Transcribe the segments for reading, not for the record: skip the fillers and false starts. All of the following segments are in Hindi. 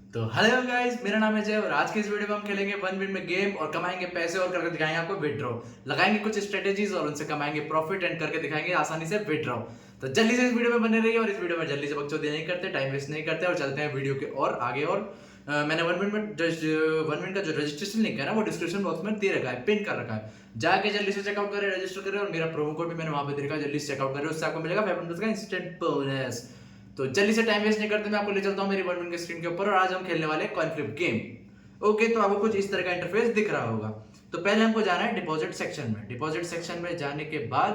तो हेलो गाइस, मेरा नाम है जय और आज के इस वीडियो में हम खेलेंगे वन विन में गेम और कमाएंगे पैसे और करके दिखाएंगे आपको विड्रॉ। लगाएंगे कुछ स्ट्रेटेजीज और उनसे कमाएंगे प्रॉफिट एंड करके दिखाएंगे आसानी से विड्रॉ। तो जल्दी से इस वीडियो में बने रहिए और इस वीडियो में जल्दी से बकचोदी नहीं करते, टाइम वेस्ट नहीं करते और चलते हैं वीडियो के और आगे। और मैंने वन विन का जो रजिस्ट्रेशन लिंक है ना वो डिस्क्रिप्शन बॉक्स में दे रखा है, पिन कर रखा है। जाके जल्दी से चेकआउट करें, रजिस्टर करें और मेरा प्रोमो कोड भी मैंने वहां पे दे रखा है, जल्दी से चेकआउट करें, उससे आपको मिलेगा 500 का इंस्टेंट बोनस। तो जल्दी से टाइम वेस्ट नहीं करते, मैं आपको ले चलता हूँ मेरी वन के स्क्रीन के ऊपर और आज हम खेलने वाले कॉइन फ्लिप गेम। ओके, तो आपको कुछ इस तरह का इंटरफेस दिख रहा होगा। तो पहले हमको जाना है डिपॉजिट सेक्शन में। डिपॉजिट सेक्शन में जाने के बाद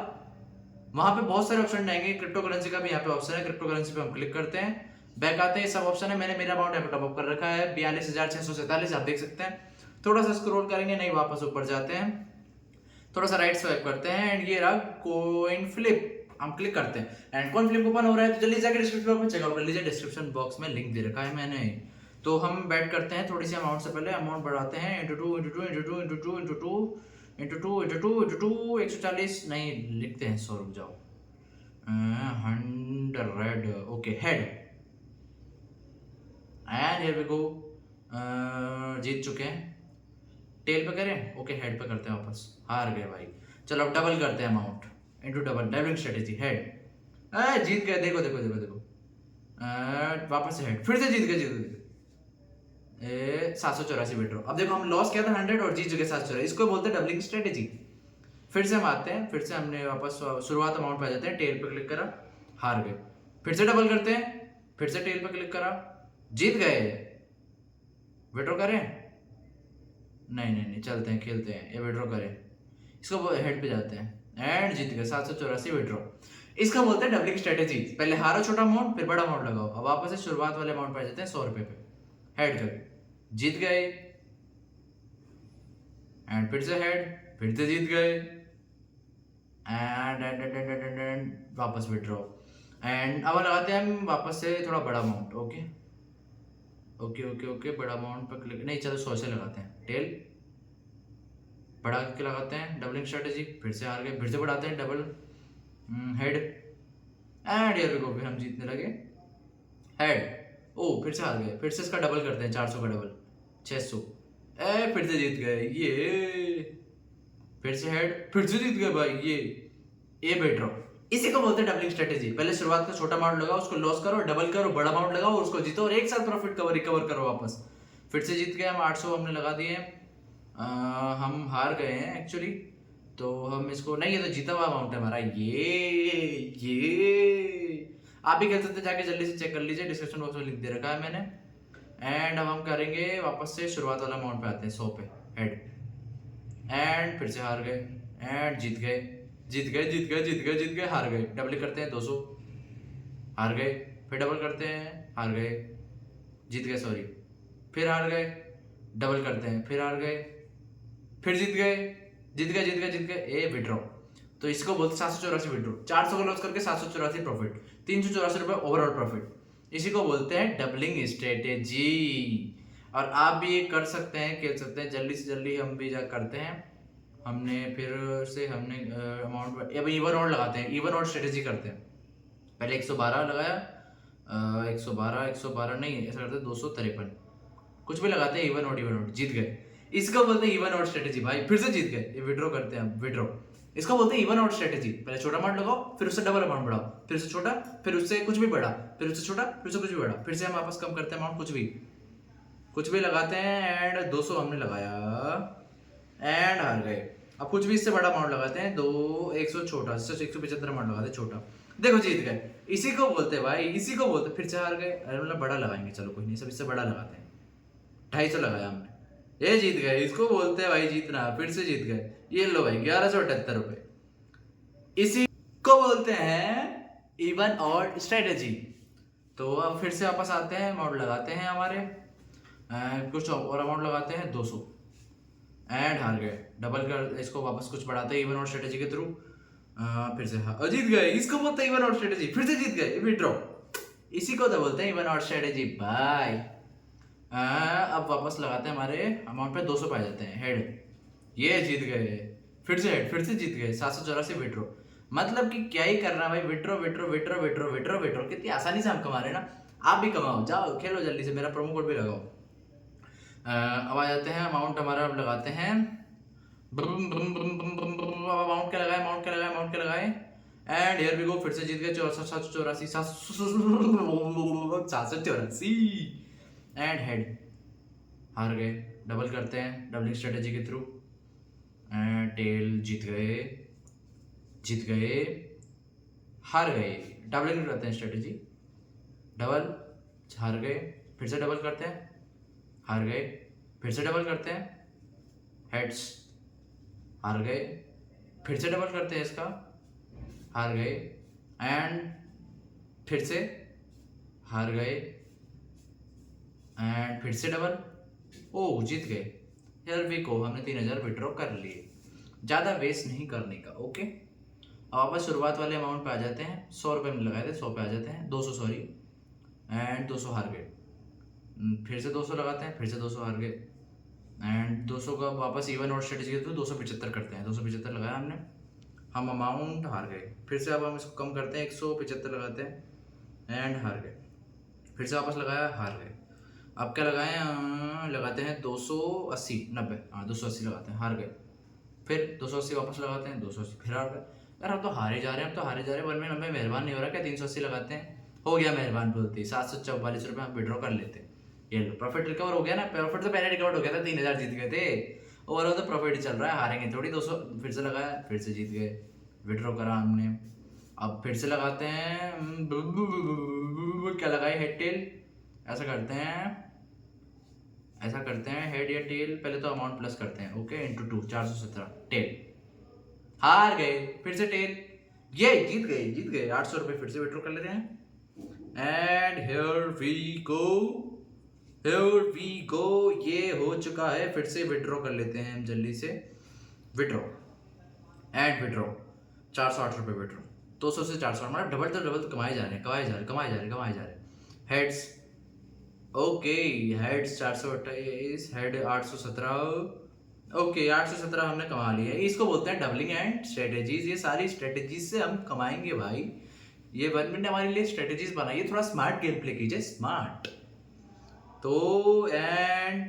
वहां पे बहुत सारे ऑप्शन आएंगे, क्रिप्टो करेंसी का भी यहाँ पे ऑप्शन है, क्रिप्टो करेंसी पे हम क्लिक करते हैं, बैक आते हैं, सब ऑप्शन है। मैंने मेरा अमाउंट यहाँ पे टॉप अप कर रखा है 42,647, आप देख सकते हैं। थोड़ा सा स्क्रॉल करेंगे, नहीं वापस ऊपर जाते हैं, थोड़ा सा राइट स्वाइप करते हैं एंड ये रहा कॉइन फ्लिप, हम क्लिक करते हैं एंड कॉइन फ्लिप ओपन हो रहा है। तो जल्दी जाकर डिस्क्रिप्शन बॉक्स में चेकआउट कर लीजिए, डिस्क्रिप्शन बॉक्स में लिंक दे रखा है मैंने। तो हम बैट करते हैं, थोड़ी सी अमाउंट से पहले अमाउंट बढ़ाते हैं, into two into two into two into two into two into two into two into two 140 नहीं लिखते हैं 100, रुक जाओ, 100। Okay, head and here we go, जीत चुके हैं। टेल पे करें, ओके हेड पे करते हैं, वापस हार गए भाई। चलो अब डबल करते हैं amount, into double, doubling strategy, head, जीत गए, देखो देखो देखो देखो, वापस से हेड, फिर से जीत गए 784 विड्रॉ। अब देखो हम लॉस किया था 100 और जीत चुके 784, इसको बोलते हैं डबलिंग स्ट्रेटेजी। फिर से हम आते हैं, फिर से हमने वापस शुरुआत अमाउंट पे आ जाते हैं, टेल पे क्लिक करा, हार गए, फिर से डबल करते हैं, फिर से टेल पे क्लिक करा, जीत गए, विड्रॉ करें, नहीं नहीं नहीं, चलते हैं खेलते हैं, ये विड्रॉ करें, इसको हेड पे जाते हैं एंड जीत गए 784 विड्रॉ। इसका बोलते हैं डबलिंग स्ट्रेटेजी, पहले हारो छोटा अमाउंट फिर बड़ा अमाउंट लगाओ। अब वापस से शुरुआत वाले अमाउंट पे आ जाते हैं 100 रुपए पे, हेड कर, जीत गए एंड फिर से हेड, फिर से जीत गए एंड वापस विड्रॉ एंड अब लगाते हैं हम वापस से थोड़ा बड़ा amount. Okay okay okay okay, बड़ा अमाउंट पर क्लिक नहीं, चलो 100 से लगाते हैं, टेल बढ़ा के लगाते हैं, डबलिंग स्ट्रेटेजी, फिर से हार गए, फिर से बढ़ाते हैं double, head and here we go, फिर हम जीतने लगे, हेड, ओ फिर से हार गए, फिर से इसका डबल करते हैं, 400 का डबल 600, फिर से जीत गए, ये फिर से हेड, फिर से जीत गए भाई, ये बेटर। इसी को बोलते हैं डबलिंग स्ट्रेटेजी, पहले शुरुआत का छोटा अमाउंट लगाओ, उसको लॉस करो, डबल करो, बड़ा अमाउंट लगाओ, उसको जीतो और एक साथ प्रॉफिट रिकवर करो वापस। फिर से जीत गए हम, 800 हमने लगा दिए, हम हार गए हैं एक्चुअली, तो हम इसको नहीं, ये तो जीता हुआ अमाउंट है हमारा, ये आप भी खेल सकते हैं, जाके जल्दी से चेक कर लीजिए, डिस्क्रिप्शन बॉक्स में लिख दे रखा है मैंने। एंड अब हम करेंगे वापस से शुरुआत वाला अमाउंट पे आते हैं 100 पे, हेड एंड फिर से हार गए एंड जीत गए जीत गए जीत गए जीत गए जीत गए, हार गए, डबल करते हैं 200, हार गए, फिर डबल करते हैं, हार गए, जीत गए, सॉरी, फिर हार गए, डबल करते हैं, फिर हार गए, फिर जीत गए जीत गए जीत गए जीत गए, ए विड्रॉ। तो इसको बोलते 784 विड्रॉ, 400 का लॉस करके 784 प्रॉफिट, 384 रुपए ओवरऑल प्रॉफिट, इसी को बोलते हैं डबलिंग स्ट्रेटेजी। और आप भी ये कर सकते हैं, खेल सकते हैं, जल्दी से जल्दी हम भी जा करते हैं। हमने फिर से हमने अमाउंट अब इवन और लगाते हैं, इवन और स्ट्रेटेजी करते हैं। पहले 112 लगाया, 112 नहीं, ऐसा करते हैं 253, कुछ भी लगाते हैं, इवन आउट जीत गए, इसको बोलते हैं इवन आउट स्ट्रेटेजी भाई। फिर से जीत गए, ये विड्रॉ करते हैं, विड्रॉ, इसको बोलते हैं इवन आउट स्ट्रेटेजी, पहले छोटा अमाउंट लगाओ, फिर उससे डबल अमाउंट बढ़ाओ, फिर उससे छोटा, फिर उससे कुछ भी बढ़ा, फिर उससे छोटा, फिर उससे कुछ भी बढ़ा, फिर से हम वापस कम करते हैं अमाउंट, कुछ भी लगाते हैं एंड 200 हमने लगाया एंड हार गए। अब कुछ भी इससे बड़ा अमाउंट लगाते हैं, 100 छोटा, 175 अमाउंट लगाते हैं छोटा, देखो जीत गए, इसी को बोलते हैं भाई, इसी को बोलते हैं। फिर से हार गए, मतलब बड़ा लगाएंगे, चलो कोई नहीं, सब इससे बड़ा लगाते हैं, 250 लगाया हमने, ये जीत गए, इसको बोलते हैं भाई जीतना, फिर से जीत गए, ये लो भाई 1178 रुपए, इसी को बोलते हैं इवन और स्ट्रेटेजी। तो अब फिर से वापस आते हैं, अमाउंट लगाते हैं हमारे, कुछ और अमाउंट लगाते हैं 200 एंड हार गए, डबल कर, इसको वापस कुछ बढ़ाते हैं इवन और स्ट्रेटेजी के थ्रू, फिर से जीत गए, इसको बोलते हैं इवन और स्ट्रेटेजी, फिर से जीत गए, विड्रॉ, इसी को तो बोलते हैं इवन और स्ट्रेटेजी बाय। अब वापस लगाते हैं, हमारे अमाउंट पे 200 पाए जाते हैं, हेड, ये जीत गए, फिर से हेड, फिर से जीत गए, 784 विड्रॉ। मतलब कि क्या ही करना भाई, withdraw withdraw withdraw withdraw withdraw withdraw, कितनी आसानी से हम कमा रहे हैं ना। आप भी कमाओ, जाओ खेलो जल्दी से, मेरा प्रोमो कोड भी लगाओ। अब आ जाते हैं अमाउंट हमारा, अब लगाते हैं अमाउंट क्या लगाए, अमाउंट क्या लगाए, अमाउंट क्या लगाए, एंड हियर वी गो, फिर से जीत गए 64 64 एंड हेड हार गए। डबल करते हैं डबलिंग स्ट्रेटेजी के थ्रू, एंड टेल जीत गए, जीत गए, हार गए। डबलिंग करते हैं स्ट्रेटेजी, डबल, हार गए, फिर से डबल करते हैं, हार गए, फिर से डबल करते हैं, हेड्स, हार गए, फिर से डबल करते हैं इसका, हार गए, एंड फिर से हार गए, एंड फिर से डबल, ओ जीत गए। हेयर को हमने 3000 विड्रॉ कर लिए, ज़्यादा वेस्ट नहीं करने का। ओके, अब वापस शुरुआत वाले अमाउंट पे आ जाते हैं। 100 रुपये में लगाए थे, 100 पे आ जाते हैं, 200 सॉरी, एंड 200 हार गए। फिर से 200 लगाते हैं, फिर से 200 हार गए, एंड 200 का वापस इवन और स्ट्रेटेजी के थ्रू 275 करते हैं। 275 लगाया हमने, हम अमाउंट हार गए। फिर से अब हम इसको कम करते हैं, 175 लगाते हैं एंड हार गए। फिर से वापस लगाया, हार गए। अब क्या लगाएं, लगाते हैं 280 90, हाँ 280 लगाते हैं, हार गए। फिर 280 वापस लगाते हैं, 280 फिर हार गए। यार हम तो हारे जा रहे हैं, अब तो हारे जा रहे हैं, 1 में 90 मेहरबान नहीं हो रहा क्या? 380 लगाते हैं, हो गया मेहरबान बोलते ही 744 रुपये हम विड्रॉ कर लेते हैं। ये लो प्रॉफिट रिकवर हो गया ना, प्रॉफिट तो पहले रिकवर हो गया था, 3000 जीत गए थे, और वो तो प्रॉफिट ही चल रहा है, हारेंगे थोड़ी। 200 फिर से लगाया, फिर से जीत गए, विड्रॉ करा हमने। अब फिर से लगाते हैं, क्या लगाए, हेड टेल, ऐसा करते हैं, ऐसा करते हैं, हेड या टेल, पहले तो अमाउंट प्लस करते हैं, ओके, इंटू 2 417 टेल, हार गए। फिर से टेल, ये जीत गए, जीत गए 800 रुपये। फिर से विड्रॉ कर लेते हैं, and here we go, here we go, ये हो चुका है। फिर से विड्रॉ कर लेते हैं हम जल्दी से, विड्रॉ एंड विड्रॉ, 408 रुपये विड्रॉ। 200 से 400, हमारा डबल तो कमाए जा रहे हैं, कमाए जा रहे हैं, कमाए जा रहे हैं, कमाए जा रहे हैं। Heads, okay, heads 428, head 817, okay 817 हमने कमा लिया है। इसको बोलते हैं डबलिंग एंड स्ट्रेटेजीज। ये सारी स्ट्रेटेजीज से हम कमाएंगे भाई। ये 1 मिनट हमारे लिए स्ट्रेटेजीज बनाइए, थोड़ा स्मार्ट गेम प्ले कीजिए, स्मार्ट। तो एंड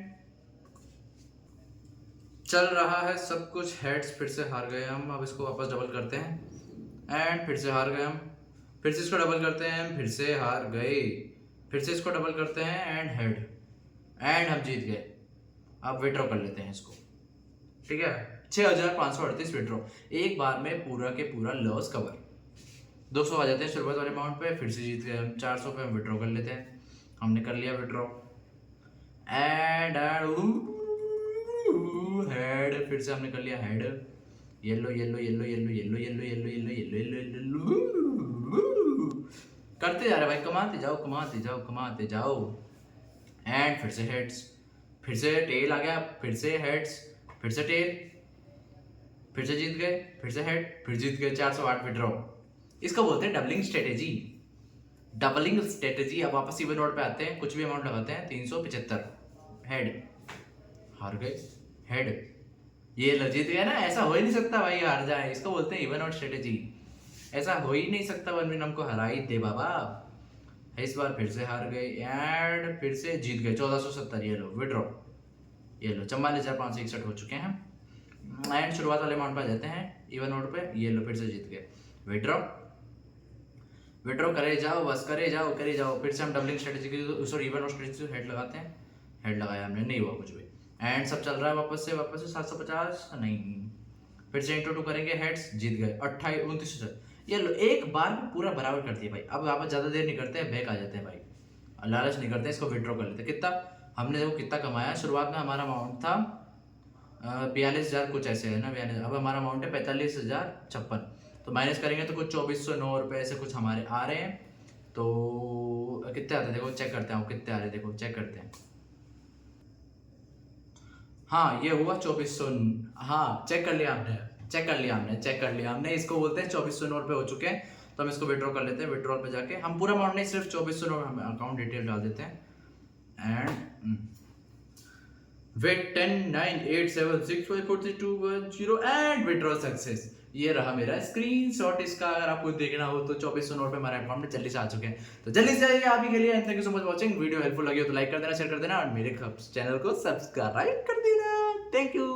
चल रहा है सब कुछ। हेड्स, फिर से हार गए हम, अब इसको वापस डबल करते हैं, एंड फिर से हार गए हम, फिर से इसको डबल करते हैं, फिर से हार गए, फिर से इसको डबल करते हैं, एंड हेड, एंड हम जीत गए। अब विड्रॉ कर लेते हैं इसको, ठीक है, 6538 विड्रॉ, एक बार में पूरा के पूरा लॉस कवर। 200 आ जाते हैं शुरुआत वाले अमाउंट पे, फिर से जीत गए हम। 400 पे हम विड्रॉ कर लेते हैं, हमने कर लिया विड्रॉ, एंड हेड, फिर से हमने कर लिया head, yellow yellow yellow yellow yellow yellow yellow yellow yellow yellow yellow, करते जा रहे भाई, कमाते जाओ, कमाते जाओ, कमाते जाओ, एंड फिर से हेड्स, फिर से टेल आ गया, फिर से हेड्स, फिर से टेल, फिर से जीत गए, फिर से हेड, फिर जीत गए, 408 विड्रॉ। इसको बोलते हैं डबलिंग स्ट्रेटेजी, डबलिंग स्ट्रेटेजी। अब वापस इवन नोट पे आते हैं, कुछ भी अमाउंट लगाते हैं, 375, हेड, हार गए, हेड, ये लो जीत गया ना। ऐसा हो ही नहीं सकता भाई हार जाए, इसको बोलते हैं इवन आउट स्ट्रेटेजी। ऐसा हो ही नहीं सकता, 1 मिनट हमको हरा ही दे बाबा। इस बार फिर से हार गए, एंड फिर से जीत गए, 1470, ये लो विड्रॉ, ये लो 44,561 हो चुके हैं। एंड शुरुआत वाले अमाउंट पे आ जाते हैं, इवन नोट पे, ये लो फिर से जीत गए, विड्रॉ, विड्रॉ करे जाओ, बस करे जाओ, करे जाओ। फिर से हम डबलिंग स्ट्रेटेजी की, सॉरी इवन स्ट्रेटेजी हेड लगाते हैं, हेड लगाया हमने, नहीं हुआ कुछ भी, एंड सब चल रहा है वापस से 750 नहीं, फिर से इंटू 2 करेंगे, हेड्स, जीत गए 28 29, ये लो एक बार में पूरा बराबर कर दिया भाई। अब वापस ज़्यादा देर नहीं करते हैं, बैक आ जाते हैं भाई, लालच नहीं करते, इसको विड्रॉ कर लेते हैं। कितना हमने देखो कितना कमाया, शुरुआत में हमारा अमाउंट था 42,000 कुछ ऐसे है ना, 42, अब हमारा अमाउंट है 45,056, तो माइनस करेंगे तो कुछ 2409 रुपये ऐसे कुछ हमारे आ रहे हैं। तो कितने आते हैं देखो, चेक करते हैं कितने आ रहे हैं, देखो चेक करते हैं। हाँ ये हुआ 2400, हाँ चेक कर लिया हमने, चेक कर लिया हमने, चेक कर लिया हमने। इसको बोलते हैं 2409 रुपये हो चुके हैं, तो हम इसको विड्रॉ कर लेते हैं। विड्रॉल पे जाके हम पूरा अमाउंट नहीं, सिर्फ 2409 हम अकाउंट डिटेल डाल देते हैं, and wait 10 9 8 7 6 5 4 3 2 1 0, and withdraw success. ये रहा मेरा स्क्रीनशॉट इसका, अगर आपको देखना हो तो 2400 नोट पे हमारे अकाउंट में जल्दी से आ चुके हैं, तो जल्दी से आइए आप ही के लिए। And thank you so much watching. Video helpful लगी हो तो लाइक कर देना, शेयर कर देना और मेरे चैनल को सब्सक्राइब कर देना। Thank you.